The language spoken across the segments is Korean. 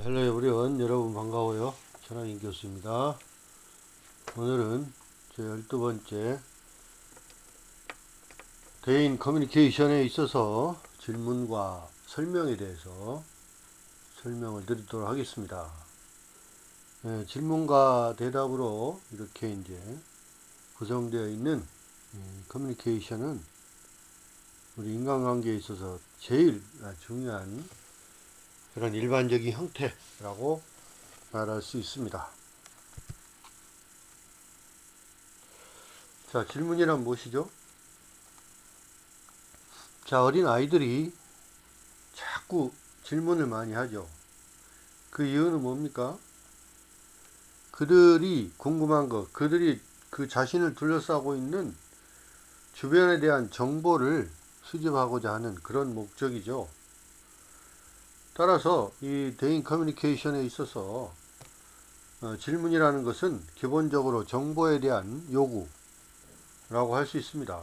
헬로 에브리원 여러분 반가워요. 천하인 교수입니다. 오늘은 제 12번째 대인 커뮤니케이션에 있어서 질문과 설명에 대해서 설명을 드리도록 하겠습니다. 질문과 대답으로 이렇게 이제 구성되어 있는 커뮤니케이션은 우리 인간관계에 있어서 제일 중요한 그런 일반적인 형태라고 말할 수 있습니다. 자, 질문이란 무엇이죠? 자, 어린 아이들이 자꾸 질문을 많이 하죠. 그 이유는 뭡니까? 그들이 궁금한 것, 그들이 그 자신을 둘러싸고 있는 주변에 대한 정보를 수집하고자 하는 그런 목적이죠. 따라서 이 대인 커뮤니케이션에 있어서 질문이라는 것은 기본적으로 정보에 대한 요구라고 할 수 있습니다.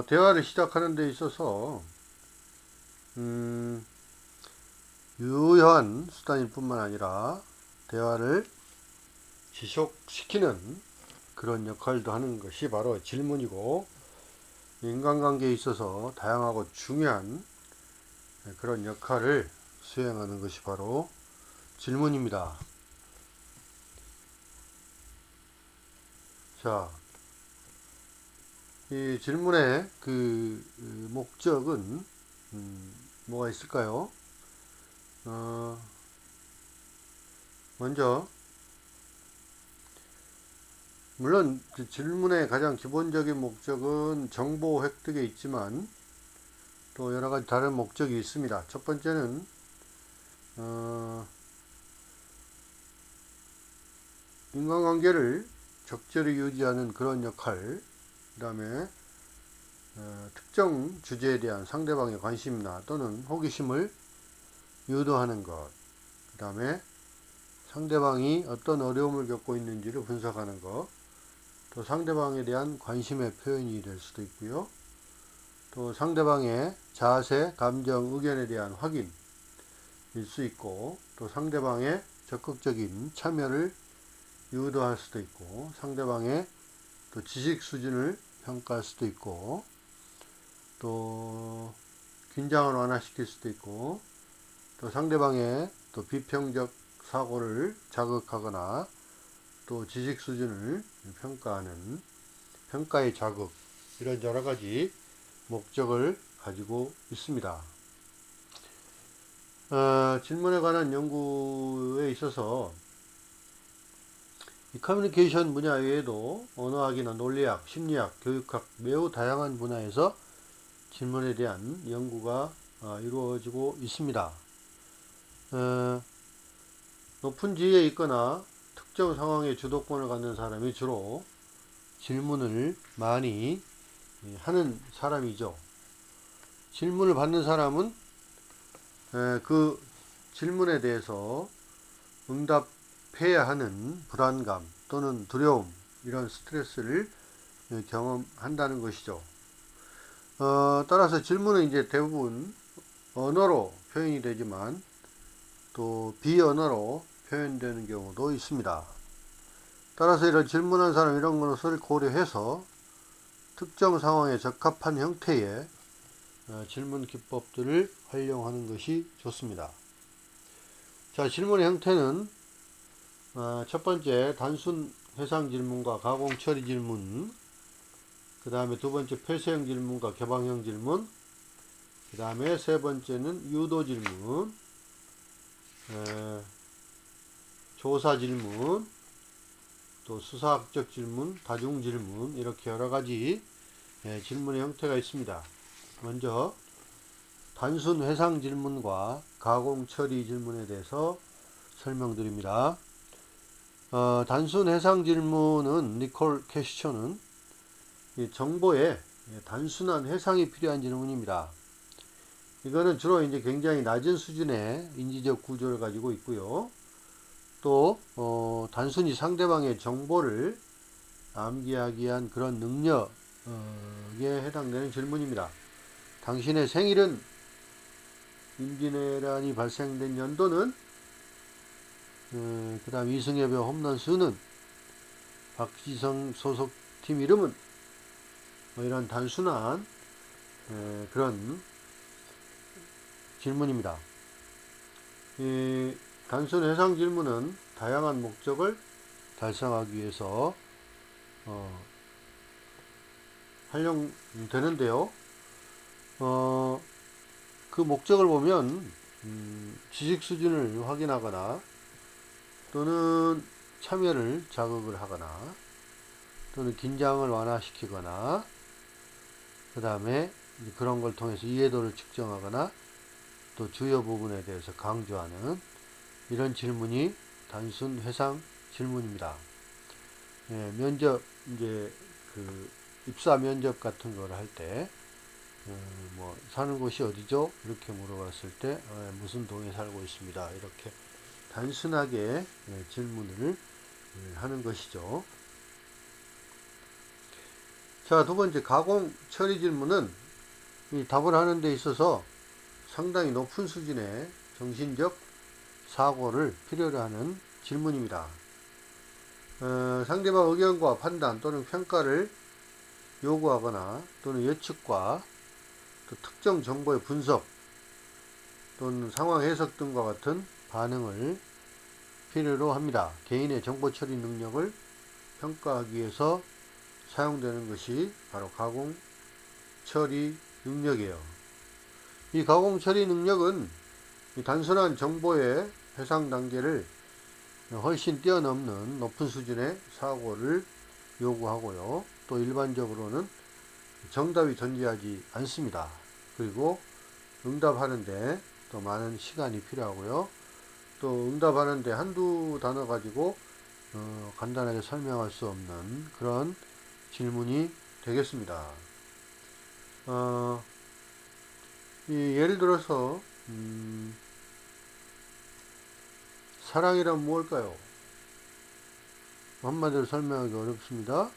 대화를 시작하는 데 있어서 유효한 수단일 뿐만 아니라 대화를 지속시키는 그런 역할도 하는 것이 바로 질문이고, 인간관계에 있어서 다양하고 중요한 그런 역할을 수행하는 것이 바로 질문입니다. 자, 이 질문의 그 목적은 뭐가 있을까요? 먼저 물론 질문의 가장 기본적인 목적은 정보 획득에 있지만 또 여러 가지 다른 목적이 있습니다. 첫 번째는 인간관계를 적절히 유지하는 그런 역할, 그 다음에 특정 주제에 대한 상대방의 관심이나 또는 호기심을 유도하는 것, 그 다음에 상대방이 어떤 어려움을 겪고 있는지를 분석하는 것, 또 상대방에 대한 관심의 표현이 될 수도 있고요. 또 상대방의 자세, 감정, 의견에 대한 확인일 수 있고, 또 상대방의 적극적인 참여를 유도할 수도 있고, 상대방의 또 지식 수준을 평가할 수도 있고, 또 긴장을 완화시킬 수도 있고, 또 상대방의 또 비평적 사고를 자극하거나 또 지식 수준을 평가하는 평가의 자극, 이런 여러 가지 목적을 가지고 있습니다. 질문에 관한 연구에 있어서 이 커뮤니케이션 분야 외에도 언어학이나 논리학, 심리학, 교육학 매우 다양한 분야에서 질문에 대한 연구가 이루어지고 있습니다. 높은 지위에 있거나 특정 상황의 주도권을 갖는 사람이 주로 질문을 많이 하는 사람이죠. 질문을 받는 사람은 그 질문에 대해서 응답해야 하는 불안감 또는 두려움, 이런 스트레스를 경험한다는 것이죠. 따라서 질문은 이제 대부분 언어로 표현이 되지만 또 비언어로 표현되는 경우도 있습니다. 따라서 이런 질문한 사람 이런 것을 고려해서 특정 상황에 적합한 형태의 질문 기법들을 활용하는 것이 좋습니다. 자, 질문의 형태는 첫 번째 단순 회상 질문과 가공 처리 질문, 그 다음에 두 번째 폐쇄형 질문과 개방형 질문, 그 다음에 세 번째는 유도 질문, 조사 질문, 또 수사학적 질문, 다중 질문, 이렇게 여러 가지 질문의 형태가 있습니다. 먼저 단순 회상 질문과 가공 처리 질문에 대해서 설명드립니다. 단순 회상 질문은 리콜 퀘스천은 정보에 단순한 회상이 필요한 질문입니다. 이거는 주로 이제 굉장히 낮은 수준의 인지적 구조를 가지고 있고요. 또 단순히 상대방의 정보를 암기하기 위한 그런 능력에 해당되는 질문입니다. 당신의 생일은 임진왜란이 발생된 연도는, 그 다음 이승엽의 홈런 수는, 박지성 소속 팀 이름은, 뭐 이런 단순한 그런 질문입니다. 이 단순 해상 질문은 다양한 목적을 달성하기 위해서 활용되는데요. 그 목적을 보면 지식 수준을 확인하거나 또는 참여를 자극을 하거나 또는 긴장을 완화시키거나 그 다음에 그런 걸 통해서 이해도를 측정하거나 또 주요 부분에 대해서 강조하는 이런 질문이 단순 회상 질문입니다. 면접, 이제 그 입사 면접 같은 걸 할 때, 뭐 사는 곳이 어디죠? 이렇게 물어봤을 때 무슨 동에 살고 있습니다. 이렇게 단순하게 질문을 하는 것이죠. 자, 두 번째 가공 처리 질문은 이 답을 하는 데 있어서 상당히 높은 수준의 정신적 사고를 필요로 하는 질문입니다. 상대방 의견과 판단 또는 평가를 요구하거나 또는 예측과 또 특정 정보의 분석 또는 상황 해석 등과 같은 반응을 필요로 합니다. 개인의 정보 처리 능력을 평가하기 위해서 사용되는 것이 바로 가공 처리 능력이에요. 이 가공 처리 능력은 단순한 정보의 해상 단계를 훨씬 뛰어넘는 높은 수준의 사고를 요구하고요. 또 일반적으로는 정답이 존재하지 않습니다. 그리고 응답하는데 또 많은 시간이 필요하고요. 또 응답하는데 한두 단어 가지고 간단하게 설명할 수 없는 그런 질문이 되겠습니다. 예를 들어서 사랑이란 무엇일까요? 한마디로 설명하기 어렵습니다.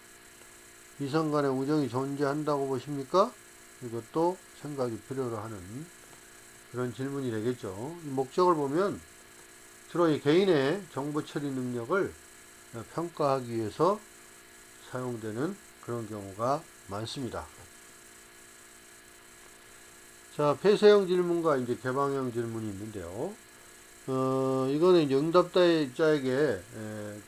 이성 간의 우정이 존재한다고 보십니까? 이것도 생각이 필요로 하는 그런 질문이 되겠죠. 목적을 보면 주로 이 개인의 정보 처리 능력을 평가하기 위해서 사용되는 그런 경우가 많습니다. 자, 폐쇄형 질문과 이제 개방형 질문이 있는데요. 이거는 이제 응답자에게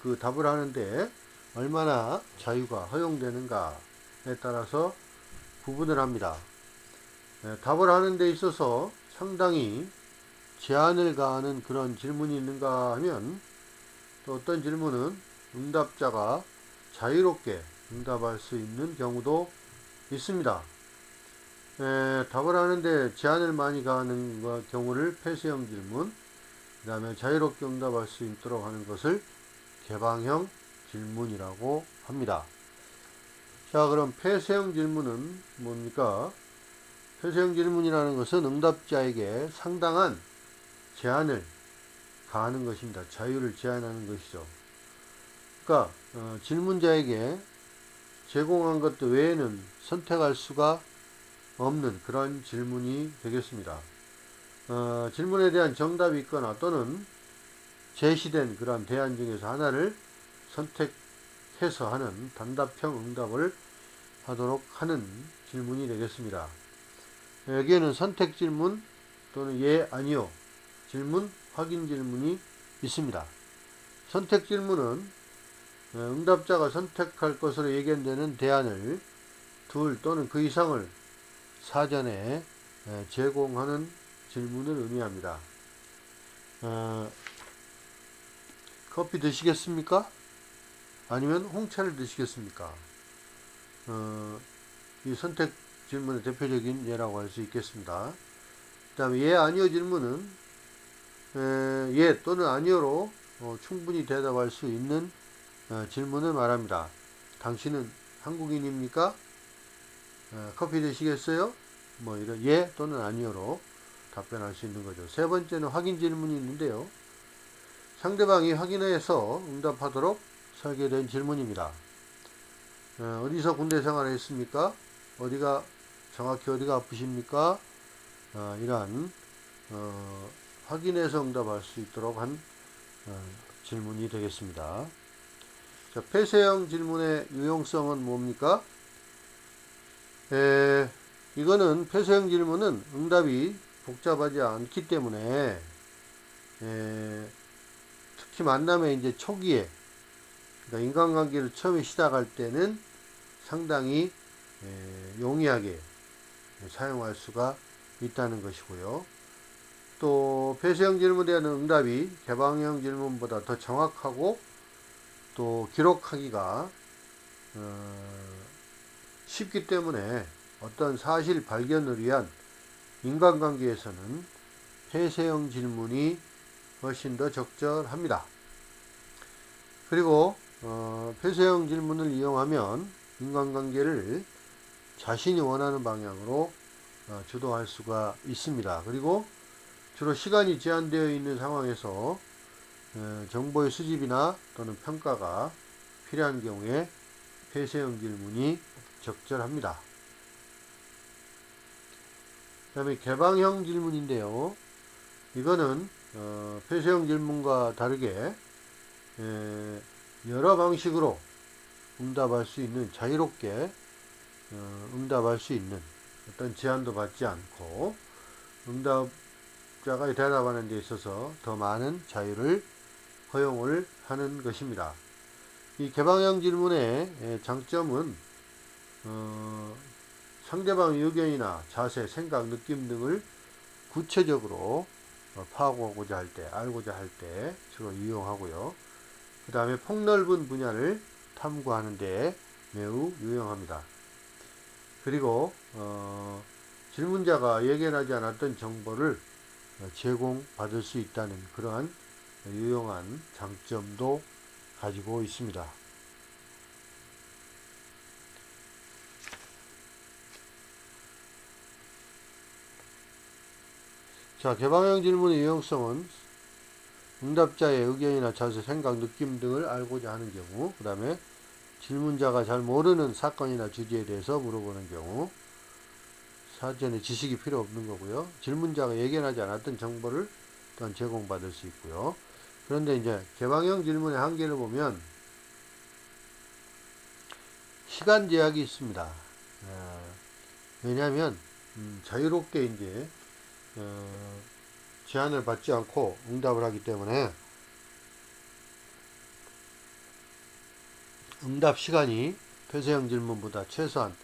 그 답을 하는데 얼마나 자유가 허용되는가에 따라서 구분을 합니다. 답을 하는 데 있어서 상당히 제한을 가하는 그런 질문이 있는가 하면 또 어떤 질문은 응답자가 자유롭게 응답할 수 있는 경우도 있습니다. 답을 하는데 제한을 많이 가하는 경우를 폐쇄형 질문, 그 다음에 자유롭게 응답할 수 있도록 하는 것을 개방형 질문이라고 합니다. 자, 그럼 폐쇄형 질문은 뭡니까? 폐쇄형 질문이라는 것은 응답자에게 상당한 제한을 가하는 것입니다. 자유를 제한하는 것이죠. 그러니까 질문자에게 제공한 것 외에는 선택할 수가 없는 그런 질문이 되겠습니다. 질문에 대한 정답이 있거나 또는 제시된 그런 대안 중에서 하나를 선택해서 하는 단답형 응답을 하도록 하는 질문이 되겠습니다. 여기에는 선택 질문 또는 예, 아니요 질문, 확인 질문이 있습니다. 선택 질문은 응답자가 선택할 것으로 예견되는 대안을 둘 또는 그 이상을 사전에 제공하는 질문을 의미합니다. 커피 드시겠습니까? 아니면 홍차를 드시겠습니까? 이 선택 질문의 대표적인 예라고 할 수 있겠습니다. 그 다음에 예, 아니요 질문은 예 또는 아니요로 충분히 대답할 수 있는 질문을 말합니다. 당신은 한국인입니까? 커피 드시겠어요? 뭐 이런 예 또는 아니요로 답변할 수 있는 거죠. 세 번째는 확인 질문이 있는데요. 상대방이 확인해서 응답하도록 설계된 질문입니다. 어디서 군대 생활을 했습니까? 정확히 어디가 아프십니까? 이러한 확인해서 응답할 수 있도록 한 질문이 되겠습니다. 자, 폐쇄형 질문의 유용성은 뭡니까? 이거는 폐쇄형 질문은 응답이 복잡하지 않기 때문에 특히 만남의 이제 초기에, 그러니까 인간관계를 처음에 시작할 때는 상당히 용이하게 사용할 수가 있다는 것이고요. 또 폐쇄형 질문에 대한 응답이 개방형 질문보다 더 정확하고 또 기록하기가 쉽기 때문에 어떤 사실 발견을 위한 인간관계에서는 폐쇄형 질문이 훨씬 더 적절합니다. 그리고 폐쇄형 질문을 이용하면 인간관계를 자신이 원하는 방향으로 주도할 수가 있습니다. 그리고 주로 시간이 제한되어 있는 상황에서 정보의 수집이나 또는 평가가 필요한 경우에 폐쇄형 질문이 적절합니다. 그 다음에 개방형 질문인데요. 이거는 폐쇄형 질문과 다르게 여러 방식으로 응답할 수 있는, 자유롭게 응답할 수 있는, 어떤 제한도 받지 않고 응답자가 대답하는 데 있어서 더 많은 자유를 허용을 하는 것입니다. 이 개방형 질문의 장점은 상대방의 의견이나 자세, 생각, 느낌 등을 구체적으로 파악하고자 할 때, 알고자 할 때 주로 이용하고요. 그 다음에 폭넓은 분야를 탐구하는 데 매우 유용합니다. 그리고 질문자가 예견하지 않았던 정보를 제공받을 수 있다는 그러한 유용한 장점도 가지고 있습니다. 자, 개방형 질문의 유용성은 응답자의 의견이나 자세, 생각, 느낌 등을 알고자 하는 경우, 그 다음에 질문자가 잘 모르는 사건이나 주제에 대해서 물어보는 경우, 사전에 지식이 필요 없는 거고요. 질문자가 예견하지 않았던 정보를 또한 제공받을 수 있고요. 그런데 이제 개방형 질문의 한계를 보면 시간 제약이 있습니다. 왜냐하면 자유롭게 이제 제한을 받지 않고 응답을 하기 때문에 응답 시간이 폐쇄형 질문보다 최소한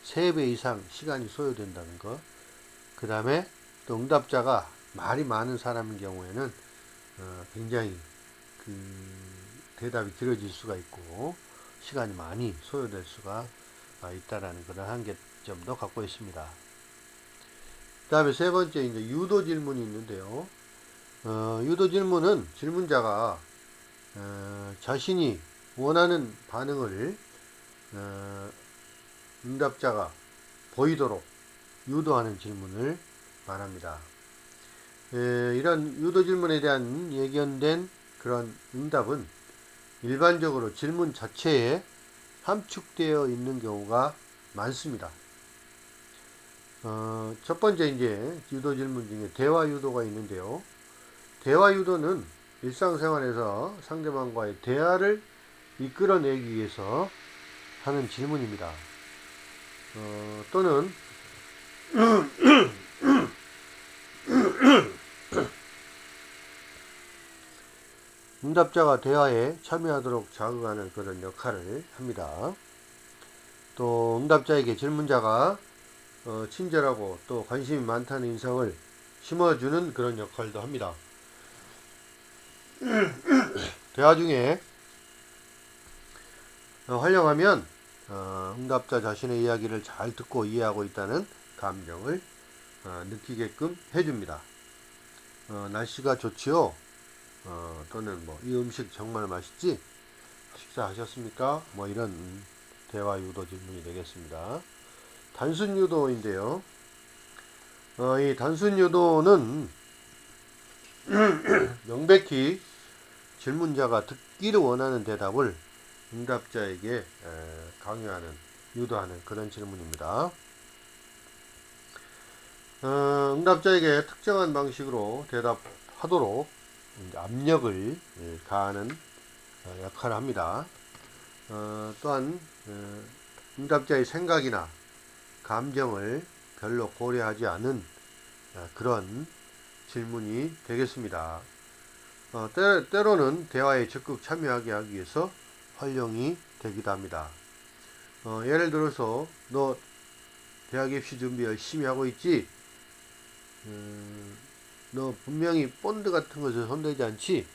3배 이상 시간이 소요된다는 것. 그 다음에 또 응답자가 말이 많은 사람인 경우에는 굉장히 그 대답이 길어질 수가 있고 시간이 많이 소요될 수가 있다라는 그런 한계점도 갖고 있습니다. 그 다음에 세 번째 이제 유도 질문이 있는데요. 유도 질문은 질문자가 자신이 원하는 반응을 응답자가 보이도록 유도하는 질문을 말합니다. 이런 유도 질문에 대한 예견된 그런 응답은 일반적으로 질문 자체에 함축되어 있는 경우가 많습니다. 첫 번째 이제 유도 질문 중에 대화 유도가 있는데요. 대화 유도는 일상생활에서 상대방과의 대화를 이끌어내기 위해서 하는 질문입니다. 또는 응답자가 대화에 참여하도록 자극하는 그런 역할을 합니다. 또 응답자에게 질문자가 친절하고 또 관심이 많다는 인상을 심어주는 그런 역할도 합니다. 대화 중에 활용하면 응답자 자신의 이야기를 잘 듣고 이해하고 있다는 감정을 느끼게끔 해줍니다. 날씨가 좋지요? 또는 뭐 이 음식 정말 맛있지? 식사하셨습니까? 뭐 이런 대화 유도 질문이 되겠습니다. 단순 유도인데요. 이 단순 유도는 명백히 질문자가 듣기를 원하는 대답을 응답자에게 강요하는, 유도하는 그런 질문입니다. 응답자에게 특정한 방식으로 대답하도록 이제 압력을 가하는 역할을 합니다. 또한 응답자의 생각이나 감정을 별로 고려하지 않은 그런 질문이 되겠습니다. 때로는 대화에 적극 참여하게 하기 위해서 활용이 되기도 합니다. 예를 들어서 너 대학 입시 준비 열심히 하고 있지? 너 분명히 본드 같은 것에 손대지 않지?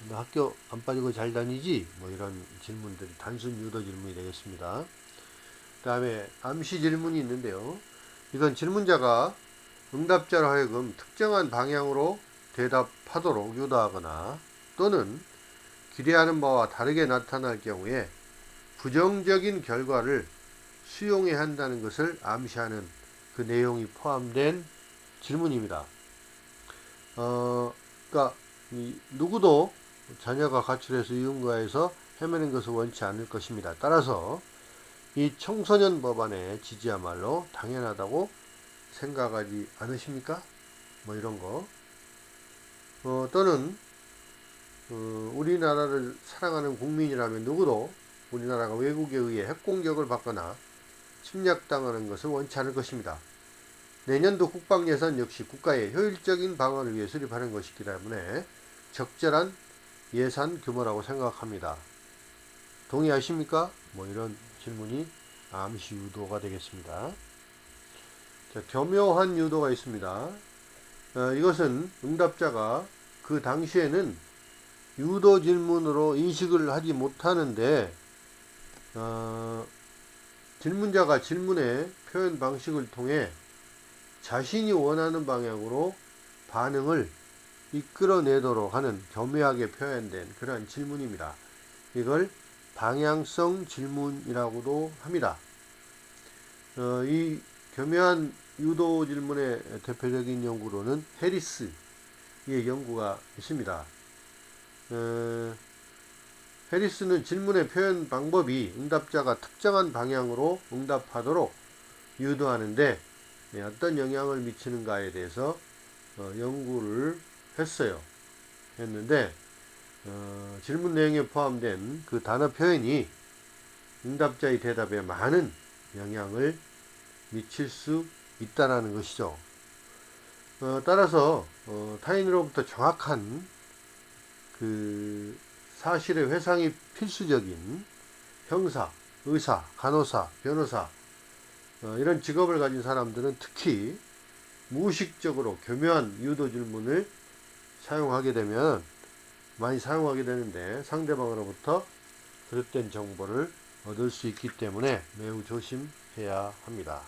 너 학교 안 빠지고 잘 다니지? 뭐 이런 질문들이 단순 유도 질문이 되겠습니다. 그 다음에 암시 질문이 있는데요. 이건 질문자가 응답자로 하여금 특정한 방향으로 대답하도록 유도하거나 또는 기대하는 바와 다르게 나타날 경우에 부정적인 결과를 수용해야 한다는 것을 암시하는 그 내용이 포함된 질문입니다. 그러니까 누구도 자녀가 가출해서 유흥가에서 헤매는 것을 원치 않을 것입니다. 따라서 이 청소년 법안의 지지야말로 당연하다고 생각하지 않으십니까? 뭐 이런 거. 또는 우리나라를 사랑하는 국민이라면 누구도 우리나라가 외국에 의해 핵공격을 받거나 침략당하는 것을 원치 않을 것입니다. 내년도 국방예산 역시 국가의 효율적인 방어를 위해 수립하는 것이기 때문에 적절한 예산 규모라고 생각합니다. 동의하십니까? 뭐 이런 질문이 암시 유도가 되겠습니다. 자, 교묘한 유도가 있습니다. 이것은 응답자가 그 당시에는 유도 질문으로 인식을 하지 못하는데 질문자가 질문의 표현 방식을 통해 자신이 원하는 방향으로 반응을 이끌어내도록 하는 교묘하게 표현된 그러한 질문입니다. 이걸 방향성 질문이라고도 합니다. 이 교묘한 유도 질문의 대표적인 연구로는 해리스의 연구가 있습니다. 해리스는 질문의 표현 방법이 응답자가 특정한 방향으로 응답하도록 유도하는데 어떤 영향을 미치는가에 대해서 연구를 했는데 질문 내용에 포함된 그 단어 표현이 응답자의 대답에 많은 영향을 미칠 수 있다는 것이죠. 따라서 타인으로부터 정확한 그 사실의 회상이 필수적인 형사, 의사, 간호사, 변호사 이런 직업을 가진 사람들은 특히 무의식적으로 교묘한 유도 질문을 많이 사용하게 되는데 상대방으로부터 그릇된 정보를 얻을 수 있기 때문에 매우 조심해야 합니다.